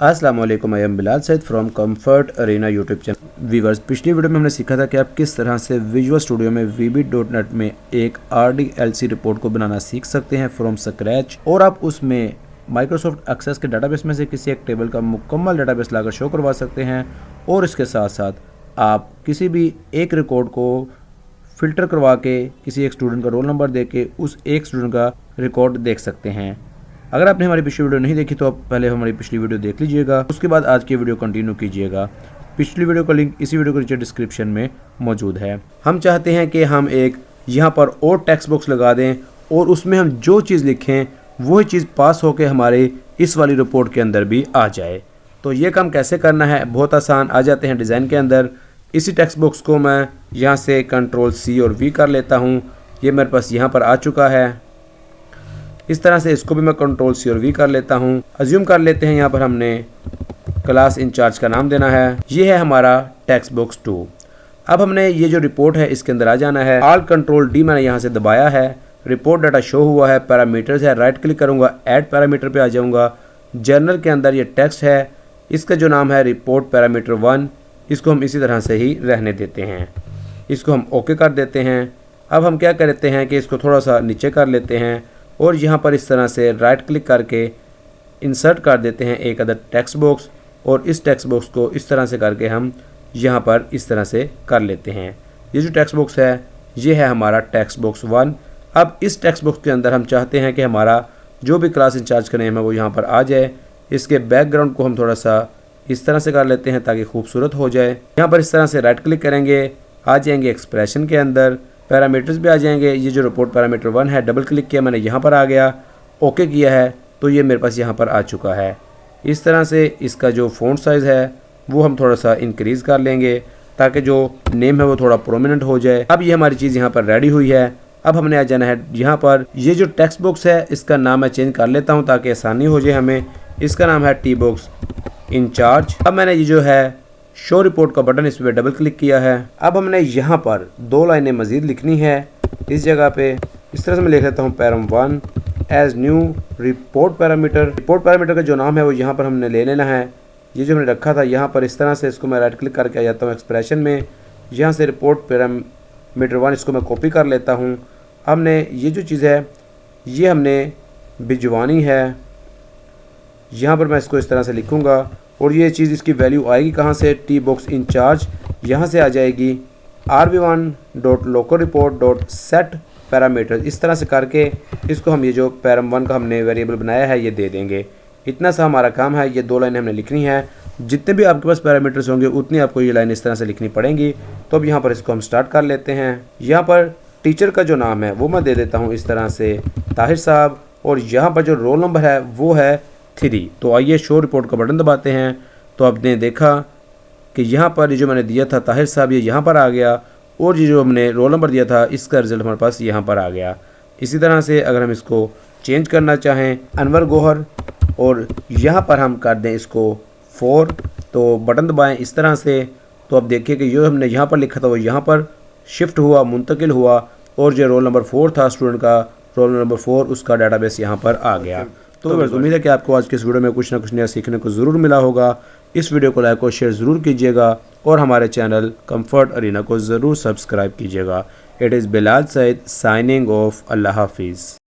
अस्सलाम वालेकुम, I am Bilal Saeed from comfort arena YouTube channel. Viewers, पिछली वीडियो में हमने सीखा था कि आप किस तरह से विजुअल स्टूडियो में VB.NET में एक RDLC रिपोर्ट को बनाना सीख सकते हैं फ्रॉम स्क्रैच, और आप उसमें माइक्रोसॉफ्ट एक्सेस के डाटाबेस में से किसी एक टेबल का मुकम्मल डाटाबेस लाकर शो करवा सकते हैं, और इसके साथ साथ आप किसी भी एक रिकॉर्ड को फ़िल्टर करवा के किसी एक स्टूडेंट का रोल नंबर दे के उस एक स्टूडेंट का रिकॉर्ड देख सकते हैं। अगर आपने हमारी पिछली वीडियो नहीं देखी तो आप पहले हमारी पिछली वीडियो देख लीजिएगा, उसके बाद आज की वीडियो कंटिन्यू कीजिएगा। पिछली वीडियो का लिंक इसी वीडियो के नीचे डिस्क्रिप्शन में मौजूद है। हम चाहते हैं कि हम एक यहाँ पर और टेक्स्ट बॉक्स लगा दें और उसमें हम जो चीज़ लिखें वही चीज़ पास होकर हमारे इस वाली रिपोर्ट के अंदर भी आ जाए। तो ये काम कैसे करना है, बहुत आसान। आ जाते हैं डिज़ाइन के अंदर। इसी टेक्स्ट बॉक्स को मैं यहाँ से Ctrl+C और V कर लेता हूँ। ये मेरे पास यहाँ पर आ चुका है। इस तरह से इसको भी मैं Ctrl+C और V कर लेता हूँ। अज्यूम कर लेते हैं यहाँ पर हमने क्लास इंचार्ज का नाम देना है। ये है हमारा टेक्स्ट बॉक्स 2। अब हमने ये जो रिपोर्ट है इसके अंदर आ जाना है। Alt+Ctrl+D मैंने यहाँ से दबाया है। रिपोर्ट डाटा शो हुआ है, पैरामीटर्स है, राइट क्लिक करूँगा, ऐड पैरामीटर पे आ जाऊँगा। जर्नल के अंदर ये टेक्स्ट है, इसका जो नाम है रिपोर्ट पैरामीटर 1, इसको हम इसी तरह से ही रहने देते हैं। इसको हम ओके कर देते हैं। अब हम क्या करते हैं कि इसको थोड़ा सा नीचे कर लेते हैं और यहाँ पर इस तरह से राइट क्लिक करके इंसर्ट कर देते हैं एक अदर टेक्स्ट बॉक्स, और इस टेक्स्ट बॉक्स को इस तरह से करके हम यहाँ पर इस तरह से कर लेते हैं। ये जो टेक्स्ट बॉक्स है ये है हमारा टेक्स्ट बॉक्स 1। अब इस टेक्स्ट बॉक्स के अंदर हम चाहते हैं कि हमारा जो भी क्लास इंचार्ज का नेम है वो यहाँ पर आ जाए। इसके बैकग्राउंड को हम थोड़ा सा इस तरह से कर लेते हैं ताकि खूबसूरत हो जाए। यहाँ पर इस तरह से राइट क्लिक करेंगे, आ जाएंगे एक्सप्रेशन के अंदर, पैरामीटर्स भी आ जाएंगे। ये जो रिपोर्ट पैरामीटर 1 है, डबल क्लिक किया मैंने, यहाँ पर आ गया, ओके किया है तो ये मेरे पास यहाँ पर आ चुका है। इस तरह से इसका जो फ़ॉन्ट साइज़ है वो हम थोड़ा सा इंक्रीज़ कर लेंगे ताकि जो नेम है वो थोड़ा प्रोमिनेंट हो जाए। अब ये हमारी चीज़ यहाँ पर रेडी हुई है। अब हमने आ जाना है यहाँ पर, ये जो टेक्स्ट बॉक्स है इसका नाम मैं चेंज कर लेता हूँ ताकि आसानी हो जाए हमें। इसका नाम है टी बॉक्स इंचार्ज। अब मैंने ये जो है शो रिपोर्ट का बटन, इस पर डबल क्लिक किया है। अब हमने यहाँ पर 2 लाइनें मज़ीद लिखनी है। इस जगह पे इस तरह से मैं लिख लेता हूँ param 1 as new report parameter. Report parameter का जो नाम है वो यहाँ पर हमने ले लेना है। ये जो हमने रखा था यहाँ पर इस तरह से, इसको मैं राइट क्लिक करके आ जाता हूँ एक्सप्रेशन में। यहाँ से रिपोर्ट पैरामीटर 1 इसको मैं कॉपी कर लेता हूँ। हमने ये जो चीज़ है ये हमने भिजवानी है। यहाँ पर मैं इसको इस तरह से लिखूँगा और ये चीज़ इसकी वैल्यू आएगी कहाँ से, टी बॉक्स इंचार्ज यहाँ से आ जाएगी। rv1.localReport.set पैरामीटर, इस तरह से करके इसको हम ये जो पैराम 1 का हमने वेरिएबल बनाया है ये दे देंगे। इतना सा हमारा काम है। ये 2 लाइनें हमने लिखनी है। जितने भी आपके पास पैरामीटर्स होंगे उतनी आपको ये लाइन इस तरह से लिखनी पड़ेंगी। तो अब यहाँ पर इसको हम स्टार्ट कर लेते हैं। यहाँ पर टीचर का जो नाम है वो मैं दे देता हूँ इस तरह से, ताहिर साहब, और यहाँ पर जो रोल नंबर है वो है 3। तो आइए शो रिपोर्ट का बटन दबाते हैं। तो आपने देखा कि यहाँ पर ये जो मैंने दिया था ताहिर साहब ये यहाँ पर आ गया, और ये जो हमने रोल नंबर दिया था इसका रिज़ल्ट हमारे पास यहाँ पर आ गया। इसी तरह से अगर हम इसको चेंज करना चाहें अनवर गौहर, और यहाँ पर हम कर दें इसको 4, तो बटन दबाएँ इस तरह से। तो अब देखिए कि जो हमने यहाँ पर लिखा था वो यहाँ पर शिफ्ट हुआ, मुंतकिल हुआ, और जो रोल नंबर 4 था स्टूडेंट का, रोल नंबर 4 उसका डाटाबेस यहाँ पर आ गया। तो उम्मीद है कि आपको आज के इस वीडियो में कुछ ना कुछ नया सीखने को ज़रूर मिला होगा। इस वीडियो को लाइक और शेयर ज़रूर कीजिएगा, और हमारे चैनल कंफर्ट अरीना को ज़रूर सब्सक्राइब कीजिएगा। It is Bilal Saeed signing off. अल्लाह हाफिज़।